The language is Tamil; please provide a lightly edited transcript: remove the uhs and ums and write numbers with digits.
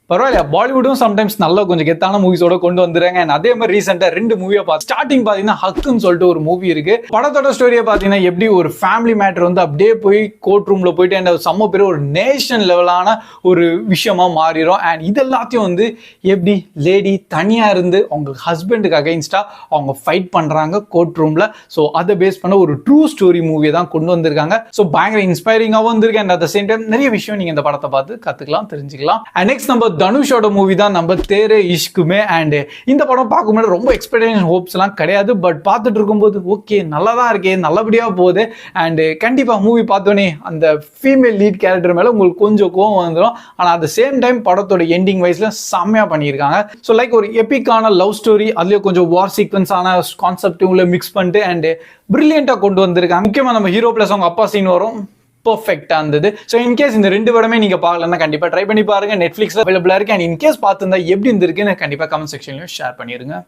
பரவாயில்ல, பாலிவுட்டும் சம்டைம்ஸ் நல்ல கொஞ்சம் கெத்தான மூவிஸோட கொண்டு வந்துடுறாங்க. அதே மாதிரி ரீசெண்டா 2 மூவியை பார்த்து ஸ்டார்டிங் பாத்தீங்கன்னா ஹக்குன்னு சொல்லிட்டு ஒரு மூவி இருக்கு. படத்தோட ஸ்டோரியை பாத்தீங்கன்னா எப்படி ஒரு ஃபேமிலி மேட்டர் வந்து அப்படியே போய் கோர்ட் ரூம்ல போயிட்டு அந்த செம்ம பெரிய ஒரு நேஷன் லெவலான ஒரு விஷயமா மாறிடும். அண்ட் இது எல்லாத்தையும் வந்து எப்படி லேடி தனியா இருந்து அவங்க ஹஸ்பண்டுக்கு அகைன்ஸ்டா அவங்க ஃபைட் பண்றாங்க கோர்ட் ரூம்ல. ஸோ அதை பேஸ் பண்ண ஒரு ட்ரூ ஸ்டோரி மூவியை தான் கொண்டு வந்திருக்காங்க. ஸோ பயங்கர இன்ஸ்பைரிங்காகவும் வந்திருக்கு. And at the same time நிறைய விஷயம் நீங்க இந்த படத்தை பார்த்து கத்துக்கலாம், தெரிஞ்சுக்கலாம். அண்ட் நெக்ஸ்ட் நம்ம தனுஷோட மூவி தான் நம்ம தேரே இஷ்குமே. அண்ட் இந்த படம் பார்க்கும்போது ரொம்ப எக்ஸ்பெக்டேஷன் ஹோப்ஸ் எல்லாம் கிடையாது. பட் பார்த்துட்டு இருக்கும்போது ஓகே நல்லா தான் இருக்கே, நல்லபடியா போகுது. அண்ட் கண்டிப்பா மூவி பார்த்தோன்னே அந்த ஃபீமேல் லீட் கேரக்டர் மேல உங்களுக்கு கொஞ்சம் கோவம் வந்துடும். ஆனால் அட் த சேம் டைம் படத்தோட எண்டிங் வைஸ்ல செம்மையா பண்ணியிருக்காங்க. ஸோ லைக் ஒரு எபிக்கான லவ் ஸ்டோரி, அதுலயும் கொஞ்சம் வார் சீக்வன்ஸ் ஆன கான்செப்ட் உள்ள மிக்ஸ் பண்ணிட்டு அண்ட் பிரில்லியண்டா கொண்டு வந்திருக்காங்க. முக்கியமா நம்ம ஹீரோ பிளஸ் அவங்க அப்பா சீன் வரும், பர்ஃபெக்டா இருந்தது. ஸோ இன்கேஸ் இந்த 2 படமே நீங்க பார்க்கலன்னா கண்டிப்பா ட்ரை பண்ணி பாருங்க. நெட்ஃபிளிக்ஸ்ல அவைலபிளா இருக்கு. அண்ட் இன்கேஸ் பார்த்துருந்தா எப்படி இருந்திருக்குன்னு கண்டிப்பா கமெண்ட் செக்ஷன்லயும் ஷேர் பண்ணிருங்க.